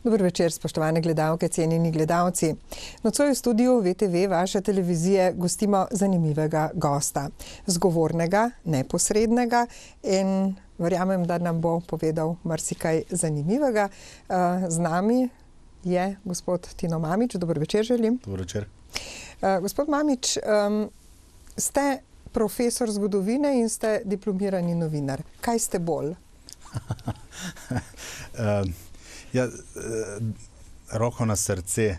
Dober večer, spoštovane gledalke, cenjeni gledalci. Nocoj v studiu VTV vaše televizije gostimo zanimivega gosta. Zgovornega, neposrednega in verjamem, da nam bo povedal marsikaj zanimivega. Z nami je gospod Tino Mamić. Dober večer želim. Dober večer. Gospod Mamić, ste profesor zgodovine in ste diplomirani novinar. Kaj ste bolj? Roko na srce,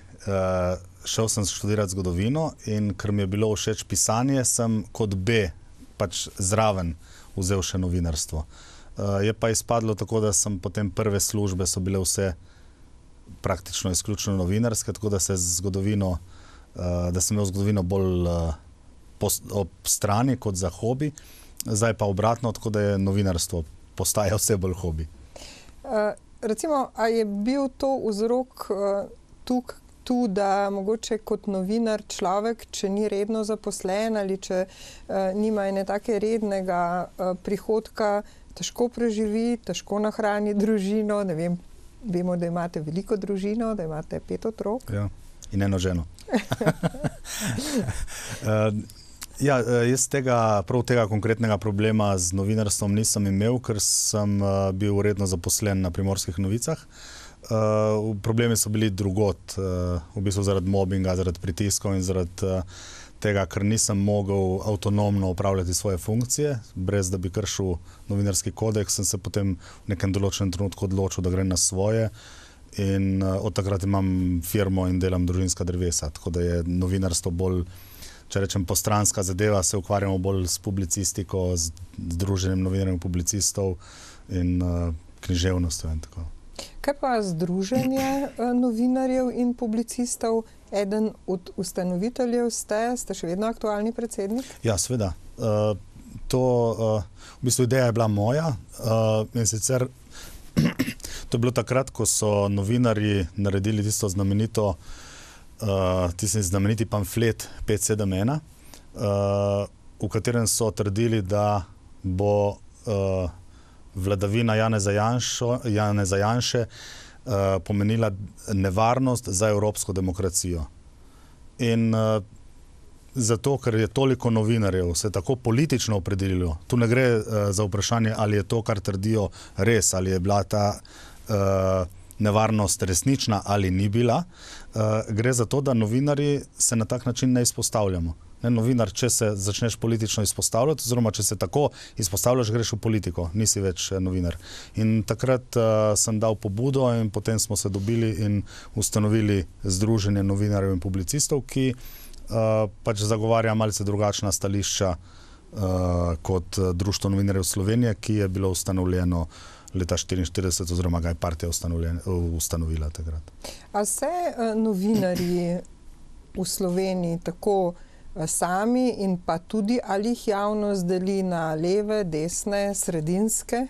šel sem študirati zgodovino in ker mi je bilo všeč pisanje, sem kot B pač zraven vzel še novinarstvo. Je pa izpadlo tako, da sem potem prve službe so bile vse praktično izključno novinarske, tako da se zgodovino, da sem imel zgodovino bolj ob strani kot za hobi, zdaj pa obratno, tako da je novinarstvo postaja vse bolj hobi. Recimo, a je bil to vzrok tu, da mogoče kot novinar človek, če ni redno zaposlen ali če nima ene take rednega prihodka, težko preživi, težko nahrani družino, ne vem, vemo, da imate veliko družino, da imate 5 otrok. Ja, in eno ženo. Jaz prav tega konkretnega problema z novinarstvom nisem imel, ker sem bil redno zaposlen na Primorskih novicah. Problemi so bili drugod, v bistvu zaradi mobinga, zaradi pritiskov in zaradi tega, ker nisem mogel avtonomno upravljati svoje funkcije, brez da bi kršil novinarski kodeks, sem se potem v nekem določenem trenutku odločil, da grem na svoje in od takrat imam firmo in delam družinska drevesa, tako da je novinarstvo bolj, če rečem, postranska zadeva, se ukvarjamo bolj s publicistiko, z združenjem novinarjev publicistov in književnostjo in tako. Kaj pa združenje novinarjev in publicistov? Eden od ustanoviteljev ste še vedno aktualni predsednik? Ja, seveda. V bistvu ideja je bila moja in sicer to je bilo takrat, ko so novinarji naredili tisti znameniti pamflet 571, v katerem so trdili, da bo vladavina Janeza Janše pomenila nevarnost za evropsko demokracijo. In zato, ker je toliko novinarjev se tako politično opredelilo, tu ne gre za vprašanje, ali je to, kar trdijo, res, ali je bila ta nevarnost resnična ali ni bila. Gre za to, da novinarji se na tak način ne izpostavljamo. Novinar, če se začneš politično izpostavljati, oziroma če se tako izpostavljaš, greš v politiko, nisi več novinar. In takrat sem dal pobudo in potem smo se dobili in ustanovili Združenje novinarjev in publicistov, ki pač zagovarja malce drugačna stališča kot Društvo novinarjev Slovenije, ki je bilo ustanovljeno leta 1944, oziroma ga je partija ustanovila takrat. A se novinarji v Sloveniji tako sami in pa tudi ali jih javnost deli na leve, desne, sredinske?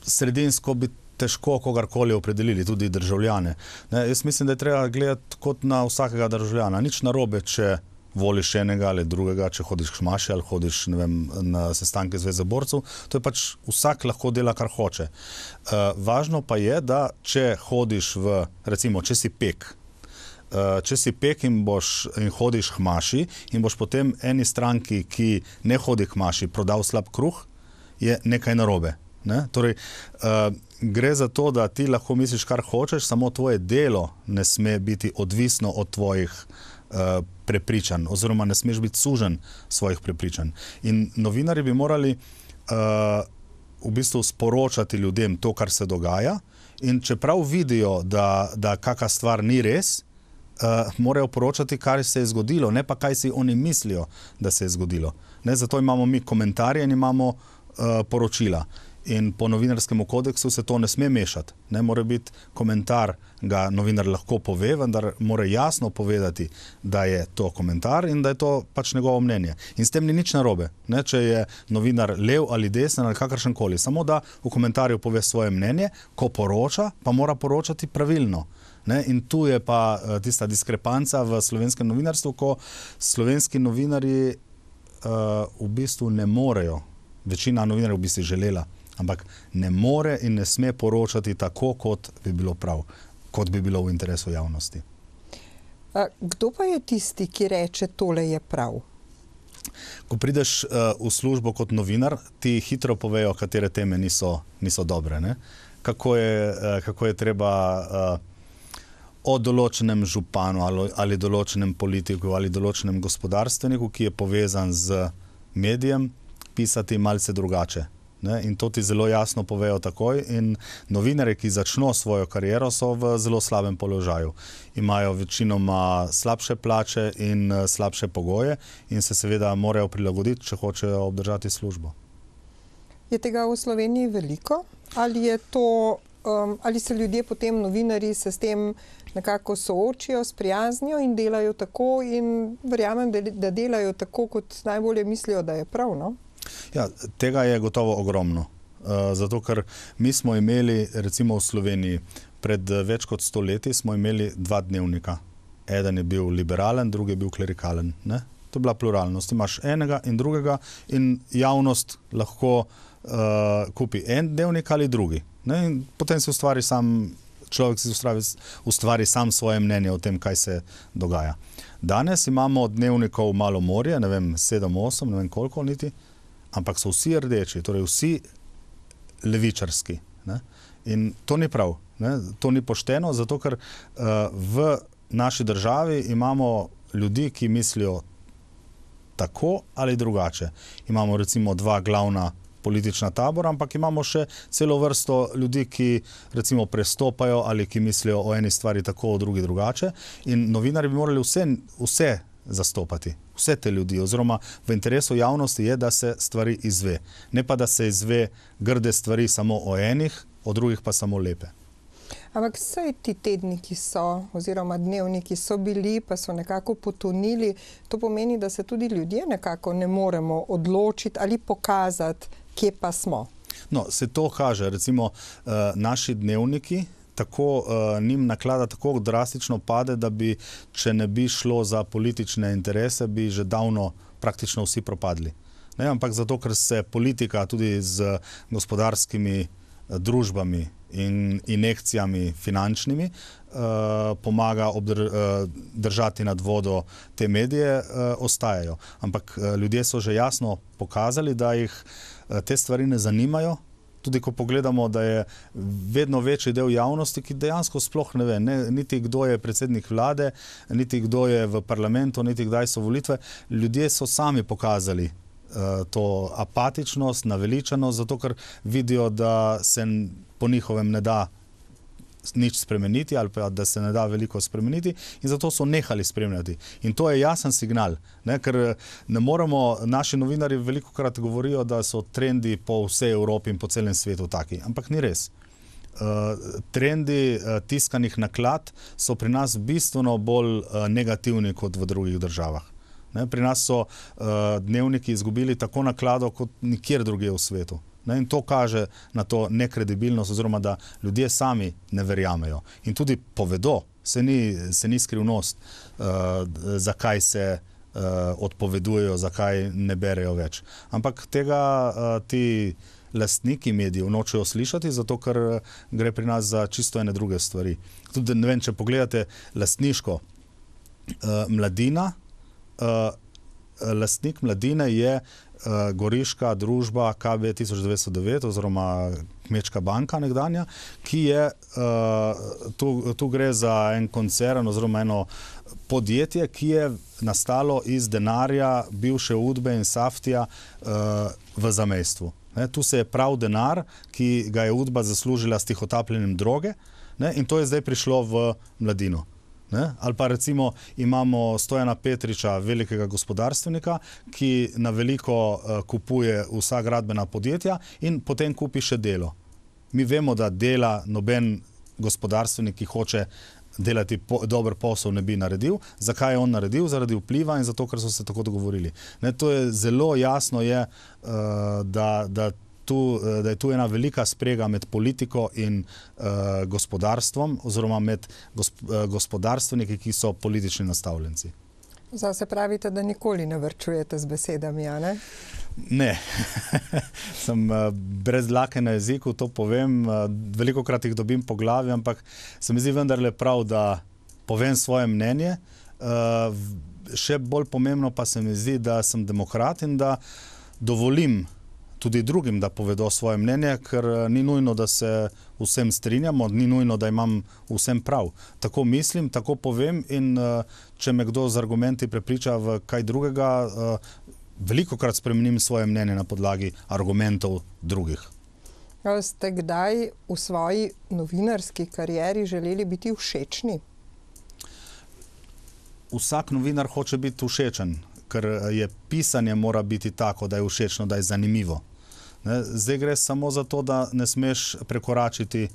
Sredinsko bi težko kogarkoli opredelili, tudi državljane. Jaz mislim, da je treba gledati kot na vsakega državljana. Nič narobe, če voliš enega ali drugega, če hodiš k šmaši ali hodiš, ne vem, na sestanke Zveze borcev. To je pač vsak lahko dela, kar hoče. Važno pa je, da če hodiš recimo, če si pek, in hodiš k maši in boš potem eni stranki, ki ne hodi k maši, prodal slab kruh, je nekaj narobe. Torej, gre za to, da ti lahko misliš, kar hočeš, samo tvoje delo ne sme biti odvisno od tvojih prepričanj, oziroma ne smeš biti sužen svojih prepričanj. In novinarji bi morali v bistvu sporočati ljudem to, kar se dogaja, in čeprav vidijo, da kakšna stvar ni res, morajo poročati, kar se je zgodilo, ne pa kaj si oni mislijo, da se je zgodilo. Zato imamo mi komentarje in imamo poročila. In po novinarskem kodeksu se to ne sme mešati. Mora biti komentar, ga novinar lahko pove, vendar mora jasno povedati, da je to komentar in da je to pač njegovo mnenje. In s tem ni nič narobe. Če je novinar lev ali desen ali kakršenkoli, samo da v komentarju pove svoje mnenje, ko poroča, pa mora poročati pravilno. In tu je pa tista diskrepanca v slovenskem novinarstvu, ko slovenski novinarji v bistvu ne morejo, večina novinarjev bi si želela, Ampak ne more in ne sme poročati tako, kot bi bilo prav, kot bi bilo v interesu javnosti. Kdo pa je tisti, ki reče, tole je prav? Ko prideš v službo kot novinar, ti hitro povejo, katere teme niso dobre. Ne? Kako je treba o določenem županu ali določenem politiku ali določenem gospodarstveniku, ki je povezan z medijem, pisati malce drugače. Ne? In to ti zelo jasno povejo takoj. In novinarji, ki začno svojo kariero, so v zelo slabem položaju. Imajo večinoma slabše plače in slabše pogoje in se seveda morajo prilagoditi, če hočejo obdržati službo. Je tega v Sloveniji veliko? Ali se ljudje potem, novinarji, se s tem nekako soočijo, sprijaznijo in delajo tako in verjamem, da delajo tako, kot najbolje mislijo, da je prav, no? Ja, tega je gotovo ogromno. Zato, ker mi smo imeli, recimo v Sloveniji, pred več kot 100 leti smo imeli 2 dnevnika. Eden je bil liberalen, drugi je bil klerikalen. Ne? To je bila pluralnost. Imaš enega in drugega in javnost lahko kupi en dnevnik ali drugi. Ne? In potem si človek si ustvari sam svoje mnenje o tem, kaj se dogaja. Danes imamo dnevnikov malo morje, ne vem, 7, 8, ne vem koliko niti, ampak so vsi rdeči, torej vsi levičarski. Ne? In to ni prav, ne? To ni pošteno, zato ker v naši državi imamo ljudi, ki mislijo tako ali drugače. Imamo recimo 2 glavna politična tabora, ampak imamo še celo vrsto ljudi, ki recimo prestopajo ali ki mislijo o eni stvari tako, o drugi drugače. In novinarji bi morali vse zastopati, vse te ljudi, oziroma v interesu javnosti je, da se stvari izve. Ne pa, da se izve grde stvari samo o enih, o drugih pa samo lepe. Ampak saj ti tedniki so, oziroma dnevniki so bili, pa so nekako potonili. To pomeni, da se tudi ljudje nekako ne moremo odločiti ali pokazati, kje pa smo. No, se to kaže. Recimo, naši dnevniki, njim naklada tako drastično pade, da bi, če ne bi šlo za politične interese, bi že davno praktično vsi propadli. Ne, ampak zato, ker se politika tudi z gospodarskimi družbami in injekcijami finančnimi pomaga držati nad vodo te medije, ostajajo. Ampak ljudje so že jasno pokazali, da jih te stvari ne zanimajo. Tudi ko pogledamo, da je vedno večji del javnosti, ki dejansko sploh ne ve, niti kdo je predsednik vlade, niti kdo je v parlamentu, niti kdaj so volitve. Ljudje so sami pokazali to apatičnost, naveličanost, zato ker vidijo, da se po njihovem ne da nič spremeniti ali pa da se ne da veliko spremeniti in zato so nehali spremljati. In to je jasen signal, ne? Ker ne moremo, naši novinarji velikokrat govorijo, da so trendi po vsej Evropi in po celem svetu taki, ampak ni res. Trendi tiskanih naklad so pri nas bistveno bolj negativni kot v drugih državah. Ne? Pri nas so dnevniki izgubili tako naklado kot nikjer drugje v svetu. Ne, in to kaže na to nekredibilnost, oziroma da ljudje sami ne verjamejo. In tudi povedo, se ni skrivnost, zakaj se odpovedujejo, zakaj ne berejo več. Ampak tega ti lastniki medijev nočejo slišati, zato ker gre pri nas za čisto ene druge stvari. Tudi, ne vem, če pogledate lastniško, Mladina, lastnik Mladine je goriška družba KB 1909 oziroma Kmečka banka nekdanja, ki je, tu gre za en koncern oziroma eno podjetje, ki je nastalo iz denarja bivše Udbe in Saftija v zamejstvu. Tu se je prav denar, ki ga je Udba zaslužila s tihotapljenjem droge, in to je zdaj prišlo v Mladino. Ali pa recimo imamo Stojana Petriča, velikega gospodarstvenika, ki na veliko kupuje vsa gradbena podjetja in potem kupi še delo. Mi vemo, da dela noben gospodarstvenik, ki hoče delati dober posel, ne bi naredil. Zakaj je on naredil? Zaradi vpliva in zato, ker so se tako dogovorili. To je zelo jasno, da je tu ena velika sprega med politiko in gospodarstvom oziroma med gospodarstveniki, ki so politični nastavljenci. Zase pravite, da nikoli ne varčujete z besedami, a ne? Ne, sem brez dlake na jeziku, to povem, velikokrat jih dobim po glavi, ampak se mi zdi vendarle prav, da povem svoje mnenje. Še bolj pomembno pa se mi zdi, da sem demokrat in da dovolim tudi drugim, da povedo svoje mnenje, ker ni nujno, da se vsem strinjamo, ni nujno, da imam vsem prav. Tako mislim, tako povem in če me kdo z argumenti prepriča v kaj drugega, velikokrat spremenim svoje mnenje na podlagi argumentov drugih. Ste kdaj v svoji novinarski karieri želeli biti všečni? Vsak novinar hoče biti všečen, ker je pisanje mora biti tako, da je všečno, da je zanimivo. Zdaj gre samo za to, da ne smeš prekoračiti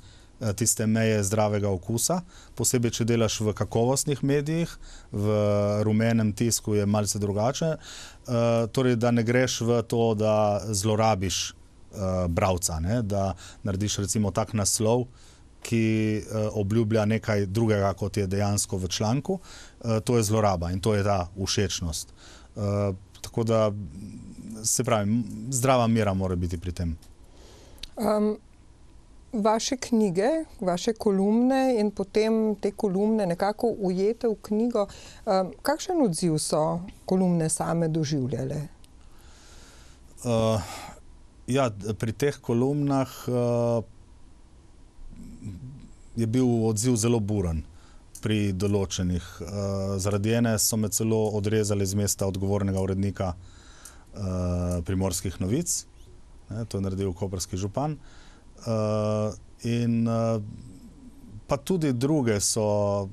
tiste meje zdravega okusa, posebej, če delaš v kakovostnih medijih, v rumenem tisku je malce drugače, torej, da ne greš v to, da zlorabiš bralca, da narediš recimo tak naslov, ki obljublja nekaj drugega, kot je dejansko v članku, to je zloraba in to je ta všečnost. Tako da, se pravi, zdrava mera mora biti pri tem. Vaše knjige, vaše kolumne in potem te kolumne nekako ujete v knjigo. Kakšen odziv so kolumne same doživljale? Ja, pri teh kolumnah je bil odziv zelo buren pri določenih. Zaradi ene so me celo odrezali z mesta odgovornega urednika Primorskih novic. To je naredil koprski župan. In pa tudi druge so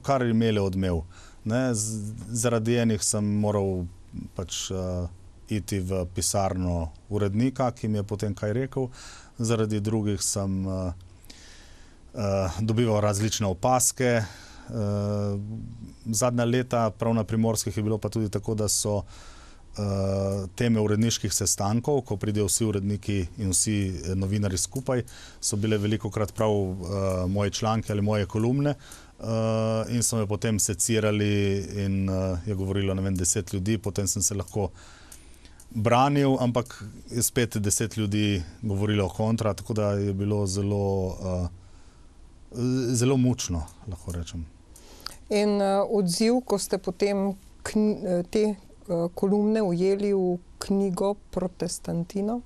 kar imele odmev. Zaradi enih sem moral pač iti v pisarno urednika, ki mi je potem kaj rekel. Zaradi drugih sem dobival različne opaske. Zadnja leta prav na Primorskih je bilo pa tudi tako, da so teme uredniških sestankov, ko pridejo vsi uredniki in vsi novinari skupaj, so bile velikokrat prav moje članke ali moje kolumne in so me potem secirali in je govorilo, ne vem, 10 ljudi, potem sem se lahko branil, ampak je spet 10 ljudi govorilo kontra, tako da je bilo zelo mučno, lahko rečem. In odziv, ko ste potem te kolumne ujeli v knjigo Protestantino?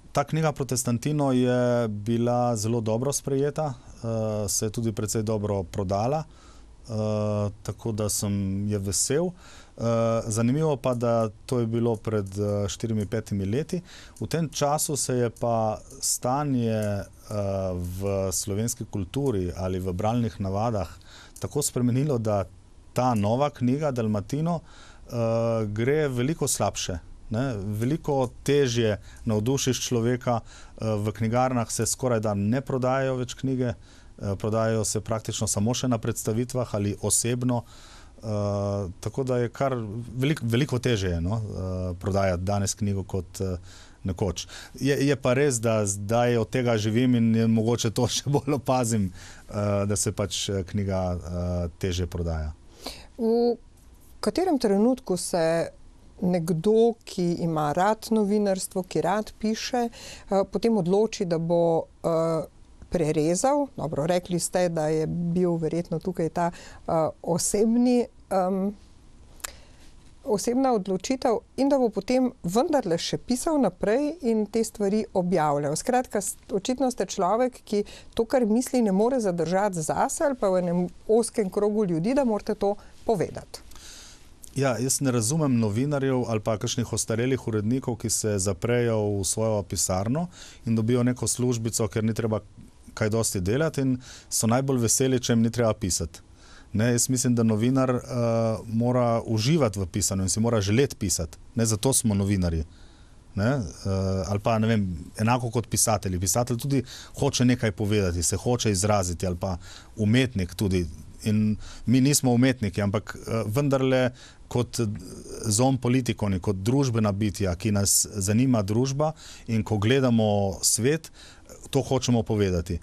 Ta knjiga Protestantino je bila zelo dobro sprejeta, se je tudi precej dobro prodala, tako da sem je vesel. Zanimivo pa, da to je bilo pred 4-5 leti. V tem času se je pa stanje v slovenski kulturi ali v bralnih navadah tako spremenilo, da ta nova knjiga Dalmatino gre veliko slabše. Veliko težje navdušiš človeka. V knjigarnah se skoraj da ne prodajajo več knjige, prodajajo se praktično samo še na predstavitvah ali osebno. Tako da je kar veliko težje prodajati danes knjigo kot nekoč. Je pa res, da zdaj od tega živim in mogoče to še bolj opazim, da se pač knjiga težje prodaja. V katerem trenutku se nekdo, ki ima rad novinarstvo, ki rad piše, potem odloči, da bo prerezal? Dobro, rekli ste, da je bil verjetno tukaj ta osebna odločitev in da bo potem vendarle še pisal naprej in te stvari objavljal. Skratka, očitno ste človek, ki to, kar misli, ne more zadržati zase ali pa v enem ozkem krogu ljudi, da morate to povedati. Ja, jaz ne razumem novinarjev ali pa kakšnih ostarelih urednikov, ki se zaprejo v svojo pisarno in dobijo neko službico, ker ni treba kaj dosti delati in so najbolj veseli, če jim ni treba pisati. Jaz mislim, da novinar mora uživati v pisanju in si mora želeti pisati. Zato smo novinarji. Ali pa, ne vem, enako kot pisatelji. Pisatelj tudi hoče nekaj povedati, se hoče izraziti, ali pa umetnik tudi. In mi nismo umetniki, ampak vendarle kot zon politikoni, kot družbena bitja, ki nas zanima družba in ko gledamo svet, to hočemo povedati.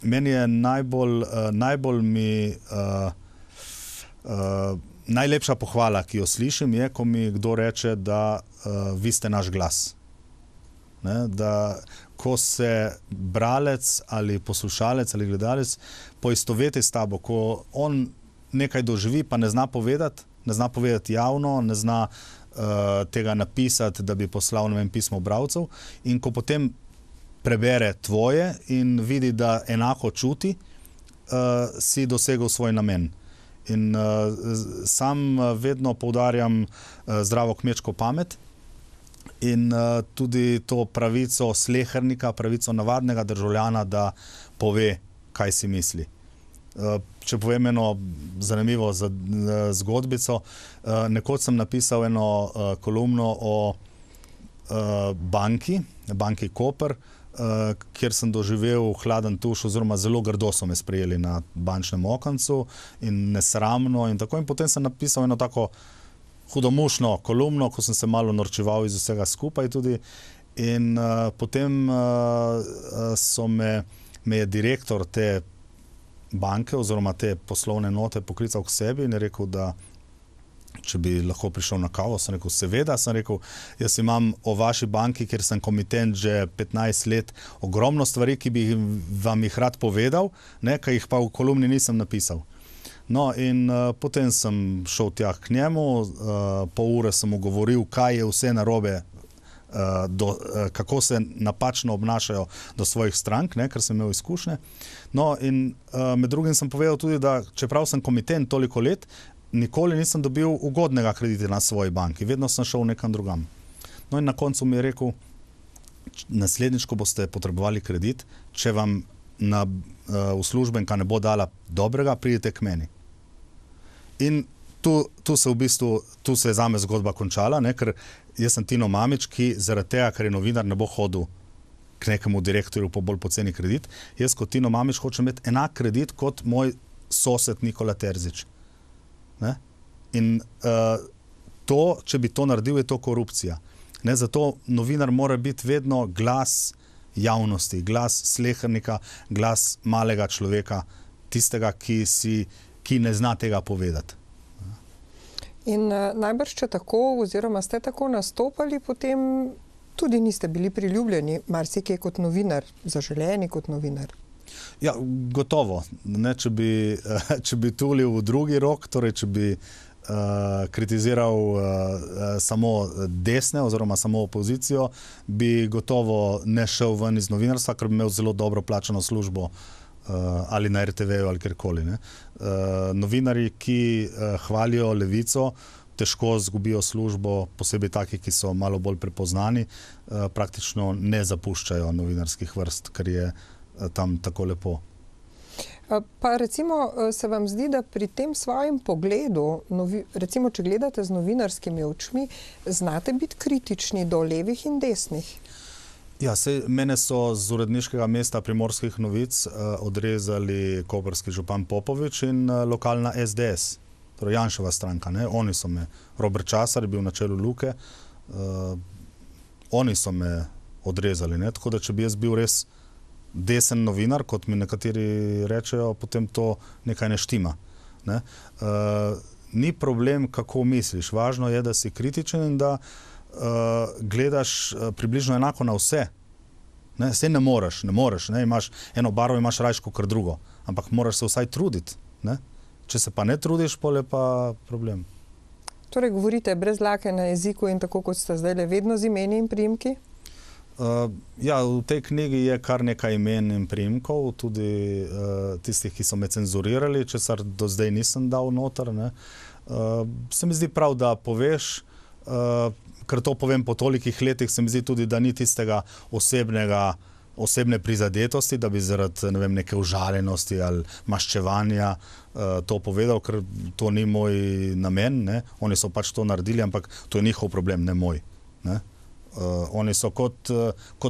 Meni je najbolj mi Najlepša pohvala, ki jo slišim, je, ko mi kdo reče, da vi ste naš glas. Ne? Da ko se bralec ali poslušalec ali gledalec poistoveti s tabo, ko on nekaj doživi, pa ne zna povedati javno, ne zna tega napisati, da bi poslal, ne vem, pismo bralcev, in ko potem prebere tvoje in vidi, da enako čuti, si dosegel svoj namen. In sam vedno poudarjam zdravo kmečko pamet in tudi to pravico slehernika, pravico navadnega državljana, da pove, kaj si misli. Če povem eno zanimivo zgodbico, nekoč sem napisal eno kolumno o banki Koper, kjer sem doživel hladen tuš, oziroma zelo grdo so me sprejeli na bančnem okencu in nesramno in tako. In potem sem napisal eno tako hudomušno kolumno, ko sem se malo norčeval iz vsega skupaj tudi. In potem me je direktor te banke oziroma te poslovne note poklical k sebi in je rekel, da če bi lahko prišel na kavo. Sem rekel, seveda. Sem rekel, jaz imam o vaši banki, kjer sem komitent že 15 let, ogromno stvari, ki bi vam jih rad povedal, ki jih pa v kolumni nisem napisal. No, in potem sem šel tja k njemu, pol ure sem mu govoril, kaj je vse narobe, kako se napačno obnašajo do svojih strank, ker sem imel izkušnje. No, in med drugim sem povedal tudi, da čeprav sem komitent toliko let, nikoli nisem dobil ugodnega kredita na svoji banki, vedno sem šel nekam drugam. No in na koncu mi je rekel, naslednjič, ko boste potrebovali kredit, če vam uslužbenka ne bo dala dobrega, pridite k meni. In tu se je zame zgodba končala, ker jaz sem Tino Mamić, ki zaradi tega, ker je novinar, ne bo hodil k nekemu direktorju po bolj poceni kredit. Jaz kot Tino Mamić hočem imeti enak kredit kot moj sosed Nikola Terzič. In če bi to naredil, je to korupcija. Zato novinar mora biti vedno glas javnosti, glas slehernika, glas malega človeka, tistega, ki ne zna tega povedati. In najbrž, če tako, oziroma ste tako nastopali, potem tudi niste bili priljubljeni marsikje kot novinar, zaželeni kot novinar. Ja, gotovo. Če bi tulil v drugi rok, torej če bi kritiziral samo desne oziroma samo opozicijo, bi gotovo ne šel ven iz novinarstva, ker bi imel zelo dobro plačano službo ali na RTV-ju ali kjerkoli. Novinarji, ki hvalijo levico, težko zgubijo službo, posebej taki, ki so malo bolj prepoznani, praktično ne zapuščajo novinarskih vrst, ker je tam tako lepo. Pa recimo se vam zdi, da pri tem svojem pogledu, recimo če gledate z novinarskimi očmi, znate biti kritični do levih in desnih? Ja, mene so z uredniškega mesta Primorskih novic odrezali koprski župan Popovič in lokalna SDS, torej Janševa stranka. Oni so me, Robert Časar je bil na čelu Luke, oni so me odrezali. Tako da, če bi jaz bil res desen novinar, kot mi nekateri rečejo, potem to nekaj ne štima. Ni problem, kako misliš. Važno je, da si kritičen in da gledaš približno enako na vse. Saj ne moreš. Imaš eno barvo, imaš rajško kar drugo. Ampak moraš se vsaj truditi. Če se pa ne trudiš, pol je pa problem. Torej govorite brez dlake na jeziku in tako, kot ste zdaj vedno z imeni in priimki? Ja, v tej knjigi je kar nekaj imen in priimkov, tudi tistih, ki so me cenzurirali, česar do zdaj nisem dal noter. Se mi zdi prav, da poveš, ker to povem po tolikih letih, se mi zdi tudi, da ni tistega osebne prizadetosti, da bi zaradi neke užaljenosti ali maščevanja to povedal, ker to ni moj namen. Oni so pač to naredili, ampak to je njihov problem, ne moj. Oni so kot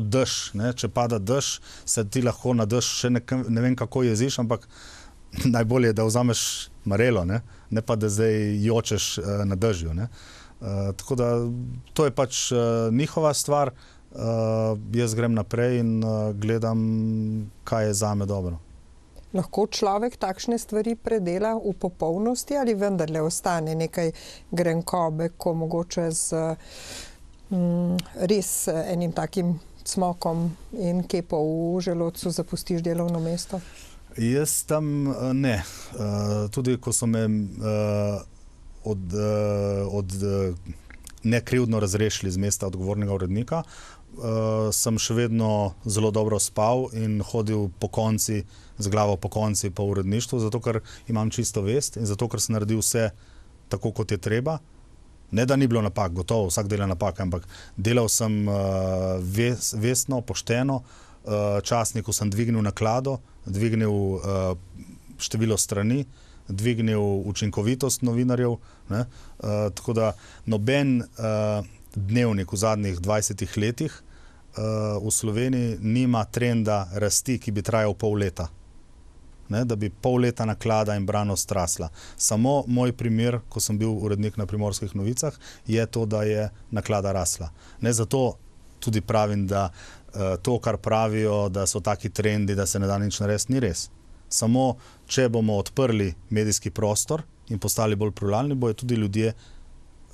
dež. Če pada dež, se ti lahko na dež še ne vem kako jeziš, ampak najbolje je, da vzameš marelo, ne pa da zdaj jočeš na dežju. Tako da to je pač njihova stvar. Jaz grem naprej in gledam, kaj je zame dobro. lahko človek takšne stvari predela v popolnosti ali vendarle ostane nekaj grenkobe, ko mogoče z res enim takim cmokom in kepo v želodcu zapustiš delovno mesto? Jaz tam ne. Tudi ko so me nekrivdno razrešili z mesta odgovornega urednika, sem še vedno zelo dobro spal in hodil pokonci, z glavo pokonci po uredništvu, zato ker imam čisto vest in zato ker sem naredil vse tako, kot je treba. Ne, da ni bilo napak, gotovo, vsak dela napake, ampak delal sem vestno, pošteno, časniku sem dvignil naklado, dvignil število strani, dvignil učinkovitost novinarjev, ne? Tako da noben dnevnik v zadnjih 20 letih v Sloveniji nima trenda rasti, ki bi trajal pol leta. Ne, da bi pol leta naklada in branost rasla. Samo moj primer, ko sem bil urednik na Primorskih novicah, je to, da je naklada rasla. Ne, zato tudi pravim, da to, kar pravijo, da so taki trendi, da se ne da nič narediti, ni res. Samo, če bomo odprli medijski prostor in postali bolj pluralni, bojo tudi ljudje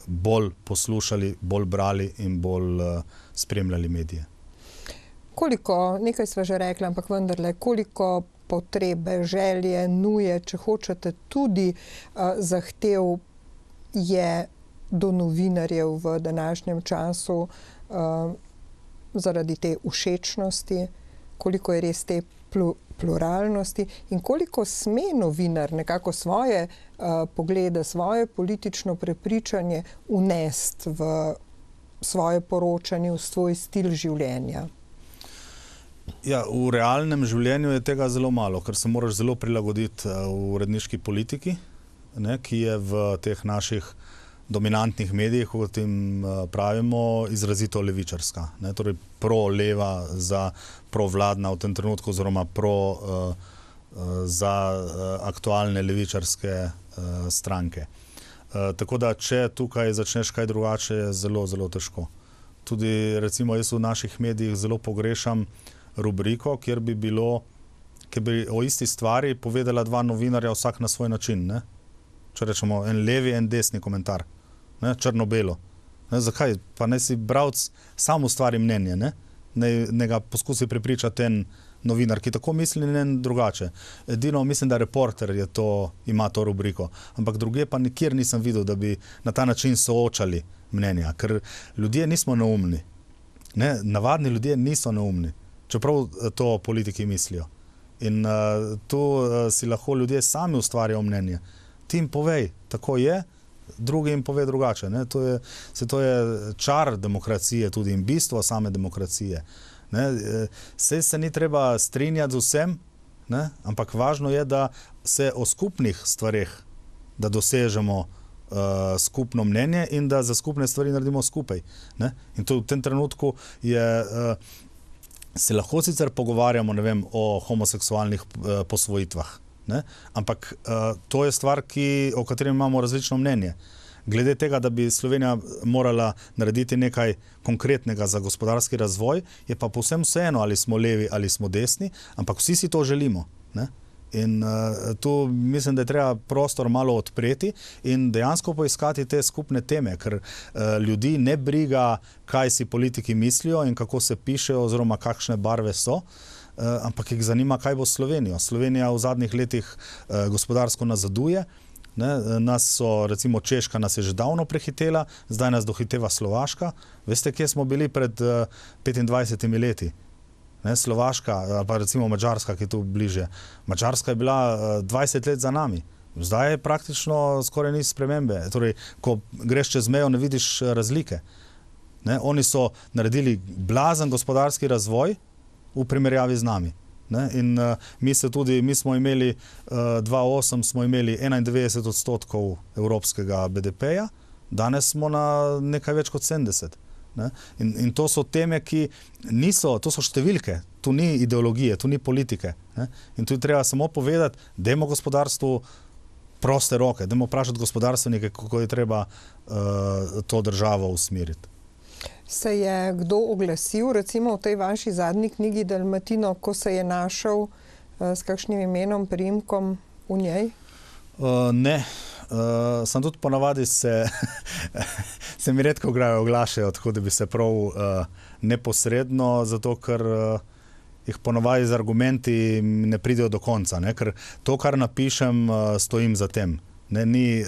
bolj poslušali, bolj brali in bolj spremljali medije. Koliko, nekaj sva že rekla, ampak vendarle, koliko potrebe, želje, nuje, če hočete, tudi zahtev je do novinarjev v današnjem času zaradi te všečnosti, koliko je res te pluralnosti in koliko sme novinar nekako svoje poglede, svoje politično prepričanje unesti v svoje poročanje, v svoj stil življenja. Ja, v realnem življenju je tega zelo malo, ker se moraš zelo prilagoditi v uredniški politiki, ne, ki je v teh naših dominantnih medijih, kot jim pravimo, izrazito levičarska. Ne, torej pro-leva za pro-vladna v tem trenutku, oziroma za aktualne levičarske stranke. Tako da, če tukaj začneš kaj drugače, je zelo, zelo težko. Tudi, recimo, jaz v naših medijih zelo pogrešam rubriko, kjer bi o isti stvari povedala dva novinarja vsak na svoj način. Ne? Če rečemo, en levi, en desni komentar. Ne? Črno-belo. Ne? Zakaj? Pa naj si bralec sam ustvari mnenje. Ne ga poskusi prepričati en novinar, ki tako misli in en drugače. Edino mislim, da Reporter ima to rubriko. Ampak druge pa nikjer nisem videl, da bi na ta način soočali mnenja. Ker ljudje nismo neumni. Ne? Navadni ljudje niso neumni. Čeprav to politiki mislijo. In tu si lahko ljudje sami ustvarjajo mnenje. Ti jim povej, tako je, drugi jim pove drugače. Ne? To je čar demokracije tudi in bistvo same demokracije. Ne? Saj se ni treba strinjati z vsem, ne? Ampak važno je, da se o skupnih stvareh, da dosežemo skupno mnenje in da za skupne stvari naredimo skupaj. Ne? In to v tem trenutku se lahko sicer pogovarjamo, ne vem, o homoseksualnih posvojitvah, ne? Ampak to je stvar, o kateri imamo različno mnenje. Glede tega, da bi Slovenija morala narediti nekaj konkretnega za gospodarski razvoj, je pa povsem vseeno, ali smo levi ali smo desni, ampak vsi si to želimo. Ne? In tu mislim, da je treba prostor malo odpreti in dejansko poiskati te skupne teme, ker ljudi ne briga, kaj si politiki mislijo in kako se pišejo oziroma kakšne barve so, ampak jih zanima, kaj bo s Slovenijo. Slovenija v zadnjih letih gospodarsko nazaduje. Ne? Recimo Češka nas je že davno prehitela, zdaj nas dohiteva Slovaška. Veste, kje smo bili pred 25 leti? Ne, Slovaška, ali pa recimo Madžarska, ki je tu bliže. Madžarska je bila 20 let za nami. Zdaj je praktično skoraj ni spremembe. Torej, ko greš čez mejo, ne vidiš razlike. Ne, oni so naredili blazen gospodarski razvoj v primerjavi z nami. Ne, in mi smo imeli 2008 smo imeli 91% evropskega BDP-ja, danes smo na nekaj več kot 70%. Ne? In to so teme, ki to so številke, tu ni ideologije, tu ni politike. Ne? In tu je treba samo povedati, dajmo gospodarstvu proste roke, dajmo vprašati gospodarstvenike, kako je treba to državo usmeriti. Se je kdo oglasil, recimo v tej vaši zadnji knjigi Dalmatino, ko se je našel s kakšnim imenom, priimkom v njej? Ne. Sem tudi ponavadi se mi redko oglašajo, tako da bi se prav neposredno, zato ker jih ponavadi z argumenti ne pridejo do konca, ne? Ker to, kar napišem, stojim za tem. Ne? Ni,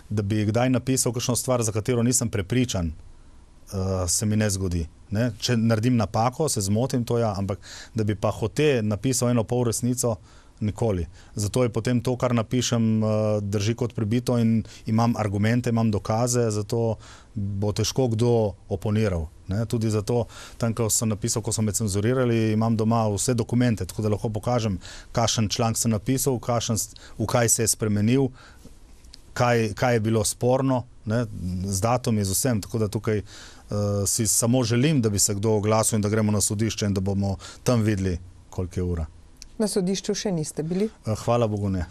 da bi kdaj napisal kakšno stvar, za katero nisem prepričan, se mi ne zgodi. Ne? Če naredim napako, se zmotim, to ja, ampak da bi pa hote napisal eno pol resnico, nikoli. Zato je potem to, kar napišem, drži kot pribito in imam argumente, imam dokaze, zato bo težko kdo oponiral. Ne? Tudi zato, tam, ko sem napisal, ko so me cenzurirali, imam doma vse dokumente, tako da lahko pokažem, kakšen članek sem napisal, v kaj se je spremenil, kaj je bilo sporno, ne? Z datumi, z vsem, tako da tukaj si samo želim, da bi se kdo oglasil in da gremo na sodišče in da bomo tam videli, koliko je ura. Na sodišču še niste bili? Hvala Bogu ne.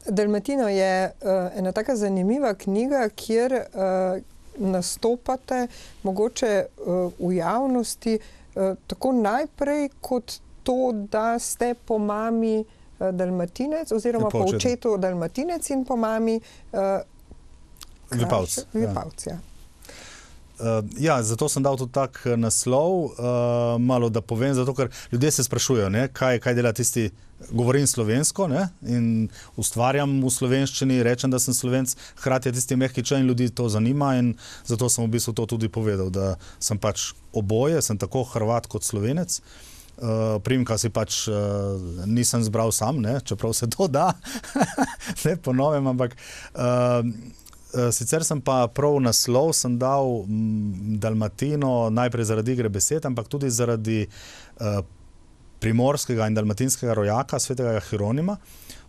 Dalmatino je ena taka zanimiva knjiga, kjer nastopate mogoče v javnosti tako najprej kot to, da ste po mami Dalmatinec oziroma po očetu Dalmatinec in po mami Vipavc. Ja, zato sem dal tudi tak naslov, malo da povem, zato ker ljudje se sprašujejo, ne, kaj dela tisti, govorim slovensko, ne, in ustvarjam v slovenščini, rečem, da sem Slovenc, hkrati je tisti mehki č in ljudi to zanima in zato sem v bistvu to tudi povedal, da sem pač oboje, sem tako Hrvat kot Slovenec. Priimka si pač nisem zbral sam, ne, čeprav se to da, ne po novem, ampak sicer sem pa prav naslov sem dal Dalmatino najprej zaradi igre besed, ampak tudi zaradi primorskega in dalmatinskega rojaka, svetega Hieronima.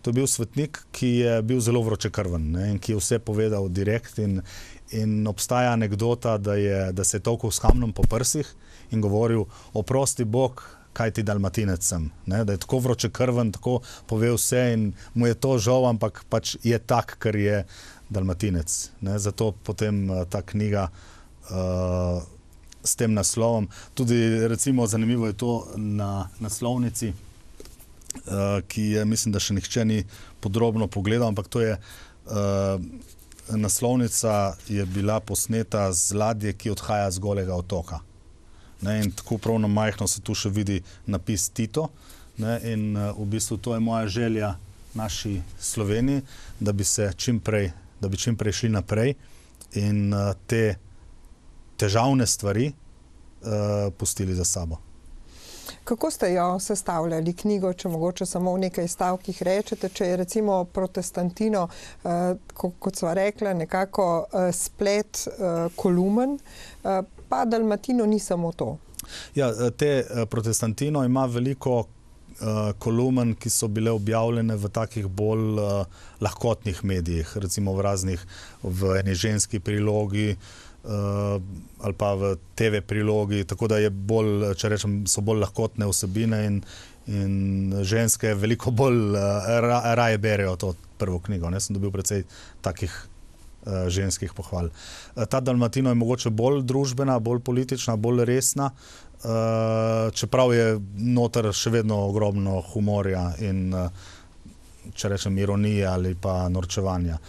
To je bil svetnik, ki je bil zelo vročekrven, ne, in ki je vse povedal direkt in obstaja anekdota, da se je tolkel s kamnom po prsih in govoril, oprosti Bog, kaj ti Dalmatinec sem. Ne, da je tako vročekrven, tako pove vse in mu je to žal, ampak pač je tak, ker je Dalmatinec. Ne, zato potem ta knjiga s tem naslovom. Tudi recimo zanimivo je to na naslovnici, ki je, mislim, da še nihče ni podrobno pogledal, ampak to je naslovnica je bila posneta z ladje, ki odhaja z Golega otoka. Ne, in tako prav na majhno se tu še vidi napis Tito. Ne, in v bistvu to je moja želja naši Sloveniji, da bi čim prej šli naprej in te težavne stvari pustili za sabo. Kako ste jo sestavljali knjigo, če mogoče samo v nekaj stavkih rečete, če je recimo Protestantino, kot sva rekla, nekako splet kolumen, pa Dalmatino ni samo to. Ja, Protestantino ima veliko kolumen, ki so bile objavljene v takih bolj lahkotnih medijih, recimo v eni ženski prilogi ali pa v TV prilogi, tako da je bolj, če rečem, so bolj lahkotne vsebine in ženske veliko bolj raje berejo to prvo knjigo. Ne? Sem dobil precej takih ženskih pohval. Ta Dalmatino je mogoče bolj družbena, bolj politična, bolj resna, čeprav je noter še vedno ogromno humorja in, če rečem, ironije ali pa norčevanja.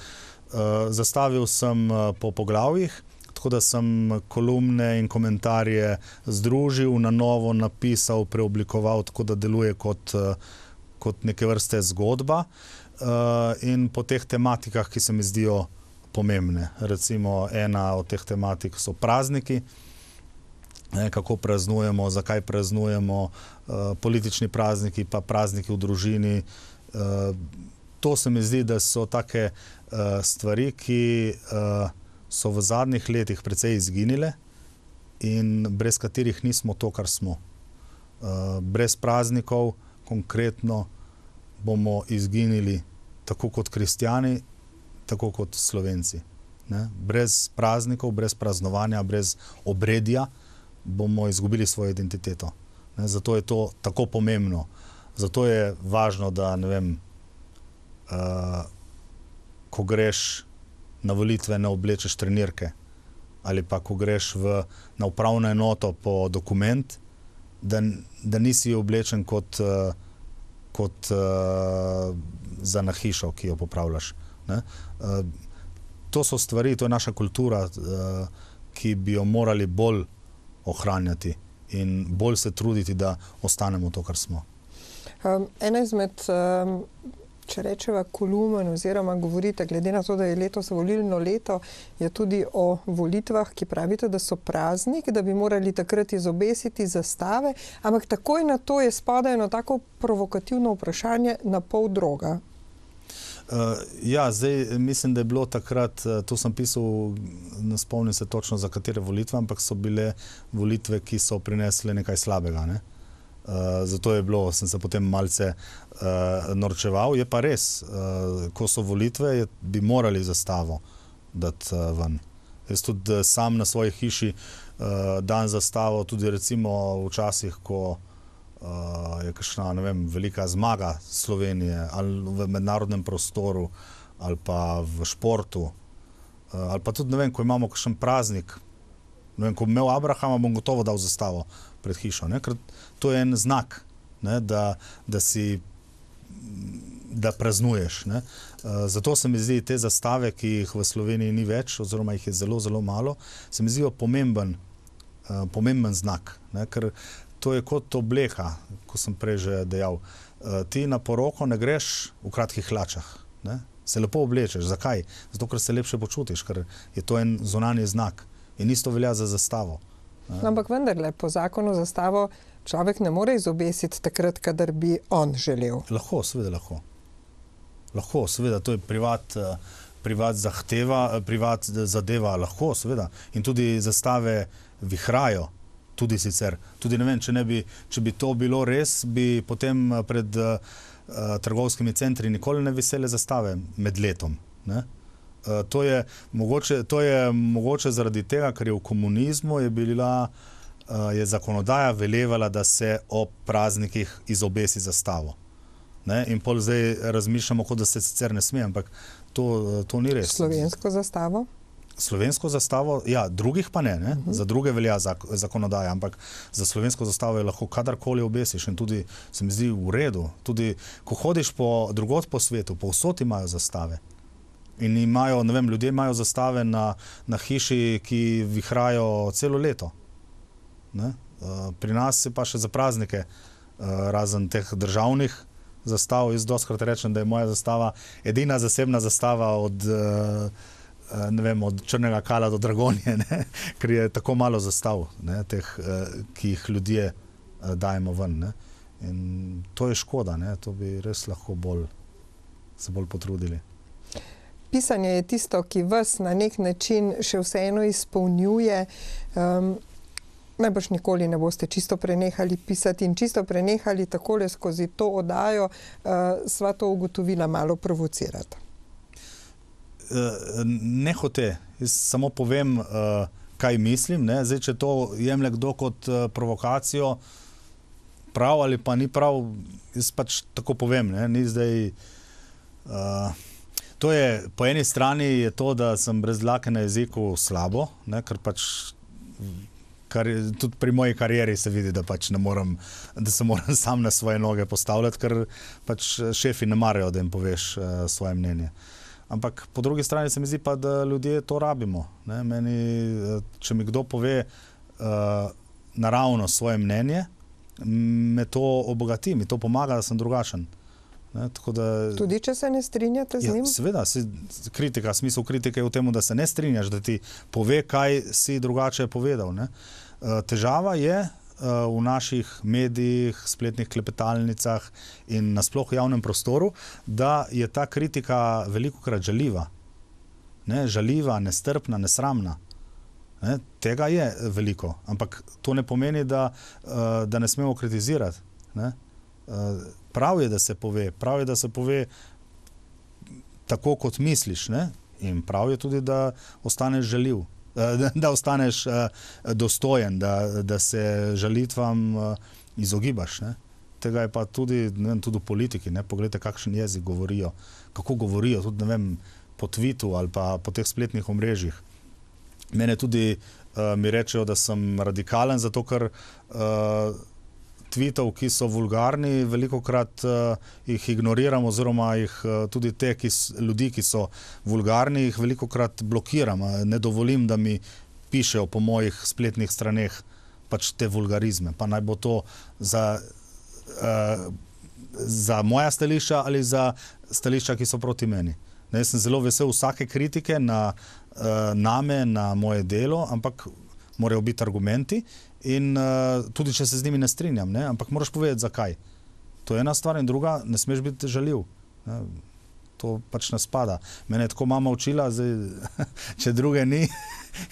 Zastavil sem po poglavjih, tako da sem kolumne in komentarje združil, na novo napisal, preoblikoval, tako da deluje kot neke vrste zgodba in po teh tematikah, ki se mi zdijo pomembne. Recimo ena od teh tematik so prazniki, kako praznujemo, zakaj praznujemo, politični prazniki, pa prazniki v družini. To se mi zdi, da so take stvari, ki so v zadnjih letih precej izginile in brez katerih nismo to, kar smo. Brez praznikov, konkretno, bomo izginili tako kot kristjani, tako kot Slovenci. Ne? Brez praznikov, brez praznovanja, brez obredja bomo izgubili svojo identiteto. Ne? Zato je to tako pomembno. Zato je važno, da, ne vem, ko greš na volitve, ne oblečeš trenirke, ali pa ko greš na upravno enoto po dokument, da nisi oblečen kot kot za na hišo, ki jo popravljaš. Ne? To so stvari, to je naša kultura, ki bi jo morali bolj ohranjati in bolj se truditi, da ostanemo to, kar smo. Ena izmed, če rečeva, kolumn oziroma govorite, glede na to, da je letos volilno leto, je tudi o volitvah, ki pravite, da so praznik, da bi morali takrat izobesiti zastave, ampak takoj na to je spodaj eno tako provokativno vprašanje, na pol droga. Ja, zdaj mislim, da je bilo takrat, to sem pisal, ne spomnim se točno za katere volitve, ampak so bile volitve, ki so prinesle nekaj slabega, ne? Zato je bilo, sem se potem malce norčeval. Je pa res, ko so volitve, bi morali zastavo dati ven. Jaz tudi sam na svoji hiši dan zastavo, tudi recimo včasih, ko je kakšna, ne vem, velika zmaga Slovenije ali v mednarodnem prostoru ali pa v športu ali pa tudi, ne vem, ko imamo kakšen praznik, ne vem, ko bi imel Abrahama, bom gotovo dal zastavo pred hišo, ne? Ker to je en znak, ne? Da praznuješ, ne? Zato se mi zdi te zastave, ki jih v Sloveniji ni več, oziroma jih je zelo, zelo malo, se mi zdijo pomemben znak, ne? Ker to je kot obleka, ko sem prej že dejal. Ti na poroko ne greš v kratkih hlačah, ne? Se lepo oblečeš. Zakaj? Zato, ker se lepše počutiš, ker je to en zunanji znak. In isto velja za zastavo. Ampak vendarle, po zakonu zastavo človek ne more izobesiti takrat, kadar bi on želel. Lahko, seveda lahko. Lahko, seveda, to je privat zahteva, privat zadeva, lahko, seveda. In tudi zastave vihrajo. Tudi sicer. Tudi ne vem, če bi to bilo res, bi potem pred trgovskimi centri nikoli ne visele zastave med letom. Ne? To je mogoče zaradi tega, ker je v komunizmu je zakonodaja velevala, da se ob praznikih izobesi zastavo. Ne? In pol zdaj razmišljamo, kot da se sicer ne sme, ampak to ni res. Slovensko zastavo? Slovensko zastavo, ja, drugih pa ne, ne? Za druge velja zakonodaja, ampak za slovensko zastavo je lahko kadarkoli obesiš in tudi se mi zdi v redu. Tudi, ko hodiš drugod po svetu, povsod imajo zastave. In imajo, ne vem, ljudje imajo zastave na hiši, ki vihrajo celo leto. Ne? Pri nas je pa še za praznike, razen teh državnih zastav. Jaz dostikrat rečem, da je moja zastava edina zasebna zastava od Črnega Kala do Dragonje, ne? Ker je tako malo zastav, ne? Teh, ki jih ljudje dajemo ven. Ne? In to je škoda, ne? To bi res lahko se bolj potrudili. Pisanje je tisto, ki vas na nek način še vseeno izpolnjuje. Najbrž nikoli ne boste čisto prenehali pisati in čisto prenehali takole skozi to oddajo, sva to ugotovila, malo provocirati. Ne hote. Jaz samo povem, kaj mislim. Ne? Zdaj, če to jemlje kdo kot provokacijo, prav ali pa ni prav, jaz pač tako povem. Ne? Ni zdaj... To je, po eni strani je to, da sem brez dlake na jeziku slabo, ne? Ker pač tudi pri moji karieri se vidi, da pač da se moram sam na svoje noge postavljati, ker pač šefi ne marajo, da jim poveš svoje mnenje. Ampak po drugi strani se mi zdi pa, da ljudje to rabimo. Ne? Meni, če mi kdo pove naravno svoje mnenje, me to obogati, mi to pomaga, da sem drugačen. Ne? Tako da, tudi če se ne strinjate z njim? Seveda, smisel kritike je v tem, da se ne strinjaš, da ti pove, kaj si drugače povedal. Ne? Težava je v naših medijih, spletnih klepetalnicah in nasploh v javnem prostoru, da je ta kritika velikokrat žaljiva. Ne? Žaljiva, nestrpna, nesramna. Ne? Tega je veliko, ampak to ne pomeni, da ne smemo kritizirati. Ne? Prav je, da se pove tako, kot misliš, ne? In prav je tudi, da ostaneš žaljiv. Da ostaneš dostojen, da se žalitvam izogibaš. Ne? Tega je pa tudi v politiki. Ne? Poglejte, kakšen jezik govorijo, kako govorijo, tudi ne vem, po Twittu ali pa po teh spletnih omrežjih. Mene tudi mi rečejo, da sem radikalen, zato ker tweetov, ki so vulgarni, velikokrat jih ignoriram oziroma jih tudi te ljudi, ki so vulgarni, jih velikokrat blokiram. Ne dovolim, da mi pišejo po mojih spletnih straneh pač te vulgarizme. Pa naj bo to za moja stališča ali za stališča, ki so proti meni. Jaz sem zelo vesel vsake kritike name, na moje delo, ampak morajo biti argumenti in tudi, če se z njimi ne strinjam, ne? Ampak moraš povedati, zakaj. To je ena stvar in druga, ne smeš biti žaljiv. Ne? To pač ne spada. Mene je tako mama učila, zdaj, če druge ni,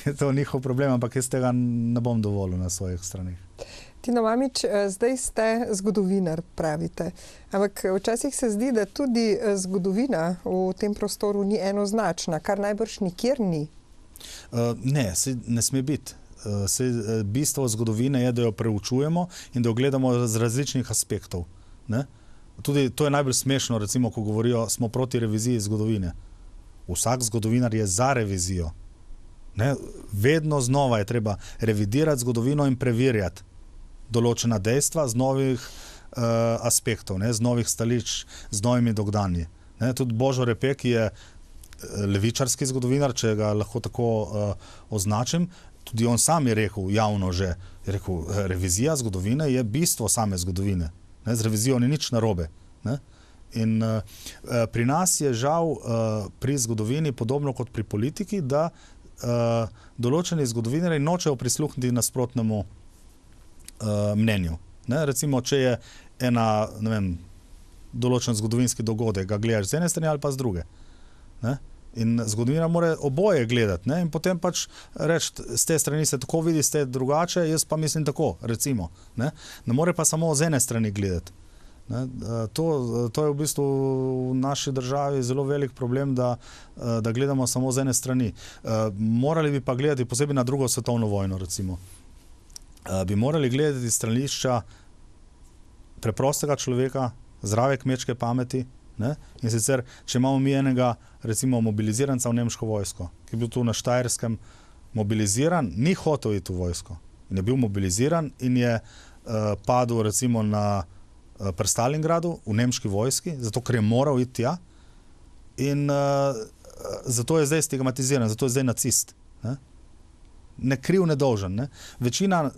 je to njihov problem, ampak jaz tega ne bom dovolil na svojih straneh. Tino Mamić, zdaj ste zgodovinar, pravite. Ampak včasih se zdi, da tudi zgodovina v tem prostoru ni enoznačna, kar najbrž nikjer ni. Ne, ne sme biti. Bistvo zgodovine je, da jo preučujemo in da jo gledamo z različnih aspektov. Ne? Tudi to je najbolj smešno, recimo, ko govorijo, smo proti reviziji zgodovine. Vsak zgodovinar je za revizijo. Ne? Vedno znova je treba revidirati zgodovino in preverjati določena dejstva z novih aspektov, ne? Z novih stališč, z novimi dognanji. Tudi Božo Repe, ki je levičarski zgodovinar, če ga lahko tako označim, tudi on sam je rekel javno že, je rekel, revizija zgodovine je bistvo same zgodovine. Ne? Z revizijo ni nič narobe. Ne? In pri nas je žal pri zgodovini podobno kot pri politiki, da določeni zgodovinarji nočejo prisluhniti nasprotnemu mnenju. Ne? Recimo, če je določen zgodovinski dogodek, ga gledaš z ene strani ali pa z druge. Ne? In zgodovinar mora oboje gledati, ne? In potem pač reči, z te strani se tako vidi, z te drugače, jaz pa mislim tako, recimo. Ne more pa samo z ene strani gledati. Ne? To je v bistvu v naši državi zelo velik problem, da gledamo samo z ene strani. Morali bi pa gledati posebej na drugo svetovno vojno, recimo. Bi morali gledati stranišča preprostega človeka, zdrave kmečke pameti, ne? In sicer, če imamo mi enega, recimo, mobiliziranca v nemško vojsko, ki je bil tu na Štajerskem mobiliziran, ni hotel iti v vojsko. In je bil mobiliziran in je padel, recimo, pri Stalingradu v nemški vojski, zato ker je moral iti tja in zato je zdaj stigmatiziran, zato je zdaj nacist. Ne kriv, ne dolžen. Ne? Večina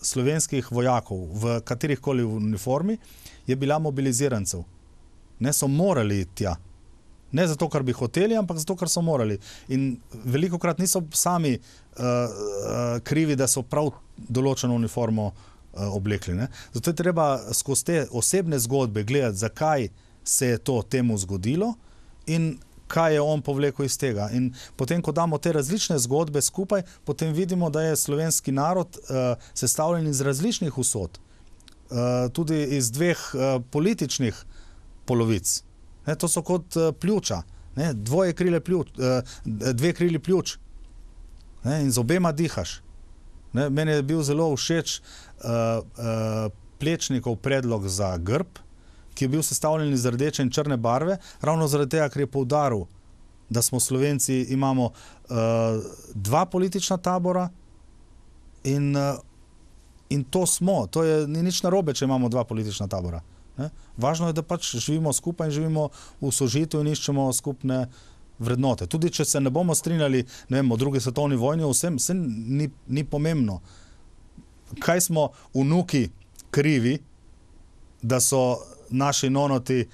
slovenskih vojakov v katerihkoli uniformi je bila mobilizirancev. Ne, so morali iti tja. Ne zato, ker bi hoteli, ampak zato, ker so morali. In velikokrat niso sami krivi, da so prav določeno uniformo oblekli. Ne? Zato je treba skozi te osebne zgodbe gledati, zakaj se je to temu zgodilo in kaj je on povlekel iz tega. In potem, ko damo te različne zgodbe skupaj, potem vidimo, da je slovenski narod sestavljen iz različnih usod. Tudi iz dveh političnih polovic. Ne, to so kot pljuča. Ne, dve krili pljuč. Ne, in z obema dihaš. Ne, meni je bil zelo všeč Plečnikov predlog za grb, ki je bil sestavljen iz rdeče in črne barve, ravno zaradi tega, ker je poudaril, da smo Slovenci, imamo dva politična tabora in to smo. To ni nič narobe, če imamo dva politična tabora. Ne? Važno je, da pač živimo skupaj in živimo v sožitju in iščemo skupne vrednote. Tudi, če se ne bomo strinjali, ne vem, o drugi svetovni vojni, vsem ni pomembno. Kaj smo vnuki krivi, da so naši nonoti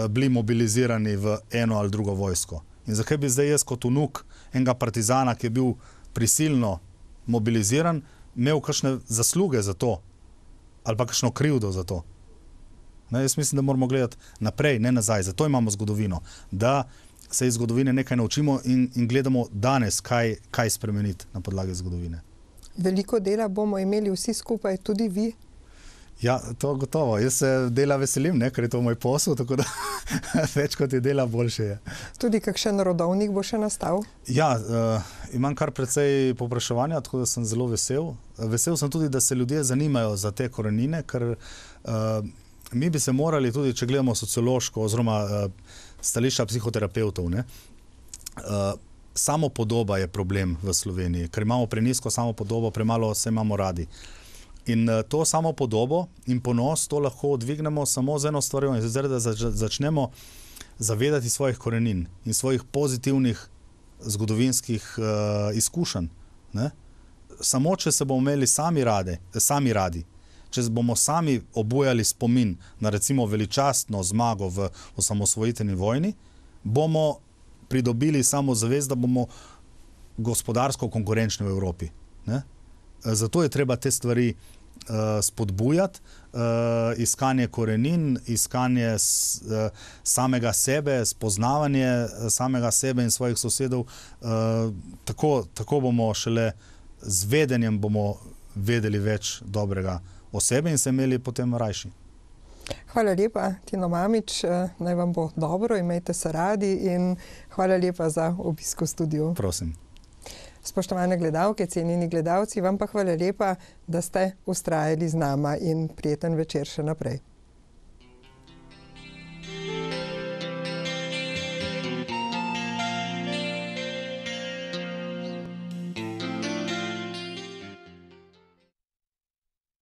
bili mobilizirani v eno ali drugo vojsko. In zakaj bi zdaj jaz kot vnuk enega partizana, ki je bil prisilno mobiliziran, imel kakšne zasluge za to ali pa kakšno krivdo za to. Ne, jaz mislim, da moramo gledati naprej, ne nazaj. Zato imamo zgodovino. Da se iz zgodovine nekaj naučimo in gledamo danes, kaj spremeniti na podlagi zgodovine. Veliko dela bomo imeli vsi skupaj, tudi vi? Ja, to gotovo. Jaz se dela veselim, ne, ker je to moj posel, tako da več kot je dela, boljše je. Tudi kakšen rodovnik bo še nastal? Ja, imam kar precej povpraševanja, tako da sem zelo vesel. Vesel sem tudi, da se ljudje zanimajo za te korenine, ker mi bi se morali tudi, če gledamo sociološko oziroma stališča psihoterapevtov, ne, samopodoba je problem v Sloveniji, ker imamo prenizko samopodobo, premalo se imamo radi. In to samo podobo in ponos to lahko odvignemo samo z eno stvarjo, in sicer da začnemo zavedati svojih korenin in svojih pozitivnih zgodovinskih izkušenj. Ne? Samo če se bomo imeli sami radi, če bomo sami obujali spomin na recimo veličastno zmago v osamosvojitveni vojni, bomo pridobili samozavest, da bomo gospodarsko konkurenčni v Evropi. Ne? Zato je treba te stvari spodbujati, iskanje korenin, iskanje samega sebe, spoznavanje samega sebe in svojih sosedov. Tako bomo šele z vedenjem bomo vedeli več dobrega o sebi in se imeli potem rajši. Hvala lepa, Tino Mamić, naj vam bo dobro, imejte se radi in hvala lepa za obisk v studiu. Prosim. Spoštovane gledalke, cenjeni gledalci, vam pa hvala lepa, da ste vztrajali z nama in prijeten večer še naprej.